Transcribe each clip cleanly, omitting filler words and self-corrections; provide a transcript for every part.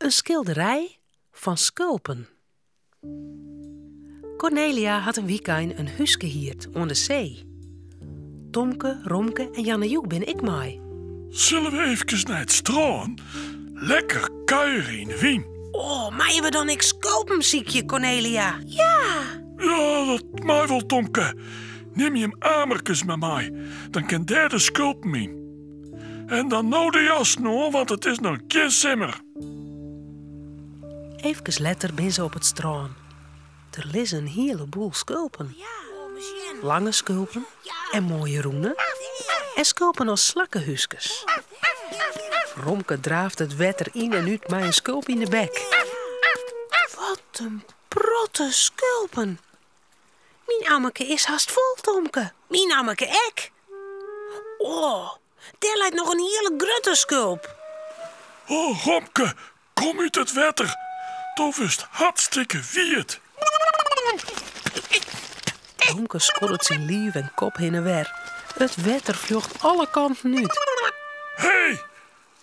Een schilderij van Skulpen. Cornelia had een weekend een huske hierd aan de zee. Tomke, Romke en Jannejoe ben ik mee. Zullen we even naar het strand? Lekker kuieren in de wien. Oh, maaien we dan ik Skulpenmuziekje, Cornelia? Ja! Ja, dat mij wel, Tomke. Neem je hem amerkes met mij. Dan kan derde skulpen in. En dan nou de jas nog, want het is nog een keer simmer. Even later ben ze op het strand. Er liggen een heleboel skulpen. Lange skulpen en mooie roenen. En skulpen als slakkenhuskes. Romke draaft het wetter in en uit mij een skulp in de bek. Wat een protte skulpen. Mijn ammeke is haast vol, Tomke. Mijn ammeke ek. Oh, daar lijkt nog een hele grote skulp. Oh, Romke, kom uit het wetter. Tof is het hartstikke wierd. Romke schoddert zijn lief en kop heen en weer. Het wetter vlucht alle kanten uit. Hey,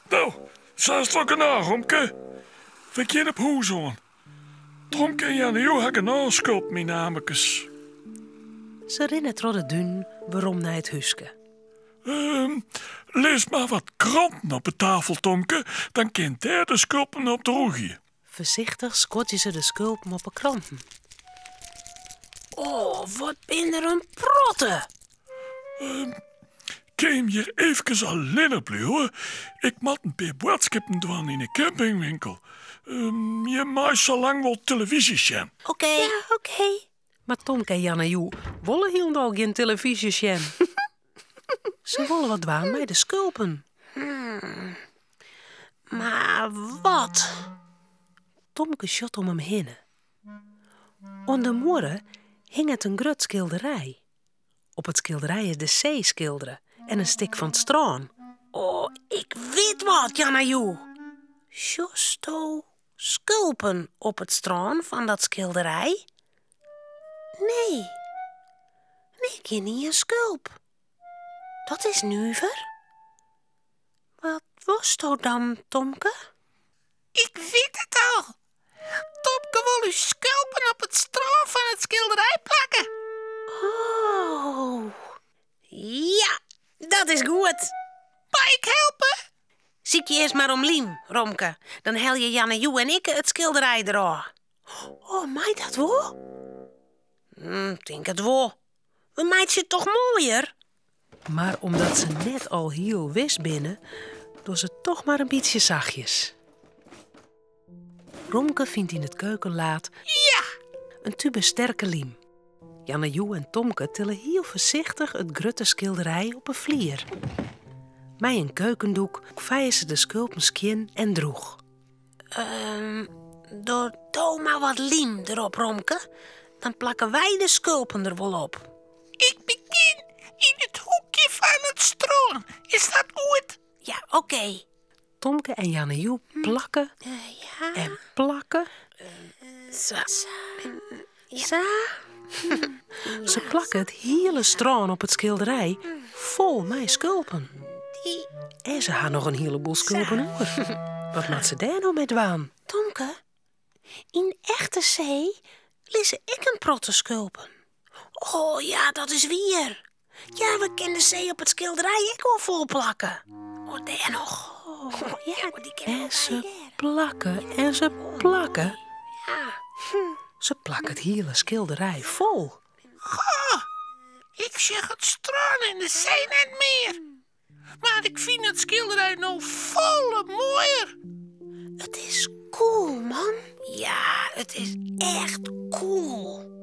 nou, zaast ook een na, Romke. We kunnen op hoe zo'n. Tomke en Jannejoe hebben een skulp, mijn namekes. Ze rennen door de dun, waarom naar het huske. Lees maar wat kranten op de tafel, Tomke. Dan kan derde skulpen op de roegje. Voorzichtig skotje ze de skulpen op de kranten. Oh, wat ben er een protte! Kun je even alleen blijven? Ik moet een paar boodschappen doen in een campingwinkel. Je maakt zo lang wel televisie zien. Oké. Ja, oké. Maar Tomke en Jannejoe willen helemaal geen televisie zien. Ze willen wat doen bij de skulpen. Maar wat? Tomke shot om hem heen. Aan de morgen hing het een groot schilderij. Op het schilderij is de zee schilderen en een stuk van het strand. Oh, ik weet wat, Jannejoe. Justo skulpen op het strand van dat schilderij? Nee, ik ken niet een skulp. Dat is nuver. Wat was dat dan, Tomke? Ik weet het al. Tomke wil uw skulpen op het strand van het schilderij plakken. Oh, ja, dat is goed. Mag ik helpen? Ziek je eerst maar om liem, Romke. Dan hel je Jannejoe en ik het schilderij eraan. Oh, mij dat wel? Denk het wel. We maakt je toch mooier? Maar omdat ze net al heel wist binnen, doet ze toch maar een beetje zachtjes. Romke vindt in het keukenlaad een tube sterke liem. Jannejoe en Tomke tillen heel voorzichtig het grutte schilderij op een vlier. Met een keukendoek vijen ze de skulpen skin en droeg. Doe maar wat liem erop, Romke. Dan plakken wij de skulpen er wel op. Ik begin in het hoekje van het strand. Is dat goed? Ja, oké. Tomke en Jannejoe plakken en plakken. Zo. Ze plakken het hele strand op het schilderij vol met skulpen. En ze gaan nog een heleboel skulpen over. Wat moet ze daar nou met waan? Tomke, in echte zee lissen ik een protte skulpen. Oh ja, dat is weer. Ja, we kunnen de zee op het schilderij ik wel vol plakken. Oh, daar nog. Oh, ja, die en ze plakken en ze plakken. Ja. Ze plakken het hele schilderij vol. Goh, ik zeg het strand en de zee net meer. Maar ik vind het schilderij nou volle mooier. Het is cool, man. Ja, het is echt cool.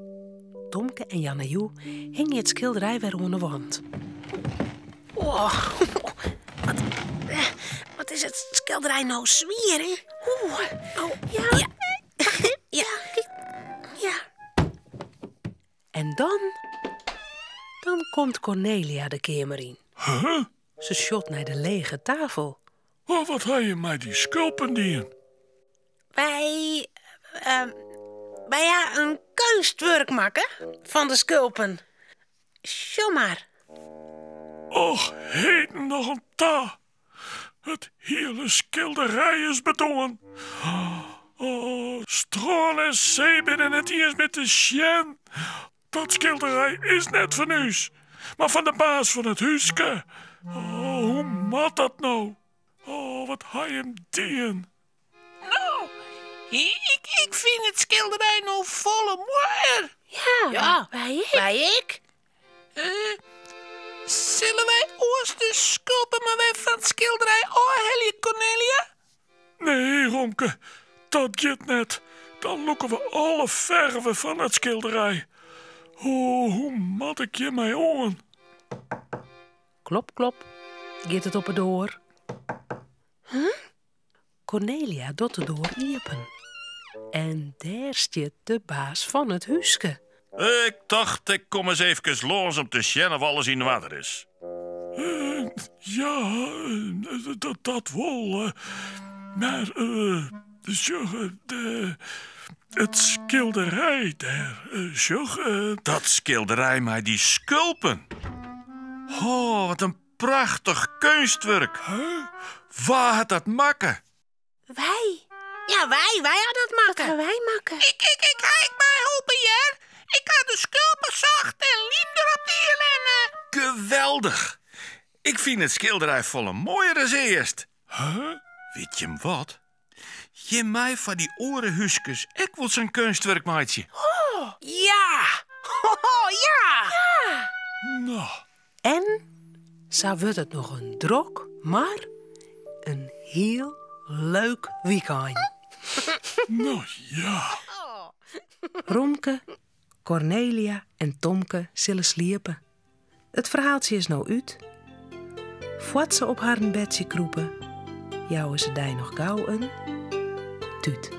Tomke en Jannejoe hingen het schilderij weer aan de wand. Oh, wat is het schilderij nou zwier, hè? Oh, ja. Ja. En dan komt Cornelia de kamer in. Huh? Ze shot naar de lege tafel. Oh, wat ga je met die skulpen dien? Wij gaan een kunstwerk maken van de skulpen. Sjom maar. Och, heet nog een ta. Het hele schilderij is beton. Oh, Straal en Zeeben en het hier is met de Sjen. Dat schilderij is net van huis, maar van de baas van het huiske. Oh, hoe mat dat nou? Oh, wat hij hem dien. Nou, ik vind het schilderij nou volle mooi. Ja, bij ik. Zullen wij eerst de sculpen maar weer van het schilderij afhalen, Cornelia? Nee, Romke, dat gaat net. Dan loeken we alle verven van het schilderij. Oh, hoe mat ik je mij aan? Klop, klop. Gaat het op het door? Cornelia doet de deur open. En daar staat de baas van het huiske. Ik dacht, ik kom eens even los om te zien of alles in water is. Ja, dat wel. Maar, het schilderij daar, Dat schilderij met die sculpen. Oh, wat een prachtig kunstwerk. Waar had dat maken? Wij. Ja, wij hadden het maken. Dat gaan wij maken. Ik mij helpen, Jer. Ik had de sculpen zacht en liep er op die ellende. Geweldig. Ik vind het schilderij volle mooier als eerst. Weet je wat? Je mij van die orenhuskes, ik wil zijn kunstwerk, maatje. Ja. Ja. nou, En zo wordt het nog een drok, maar een heel leuk weekend. nou ja. Romke, Cornelia en Tomke zullen sliepen. Het verhaaltje is nou uit. Voordat ze op haar bedje kroepen, jouwen ze daar nog gauw een tuut.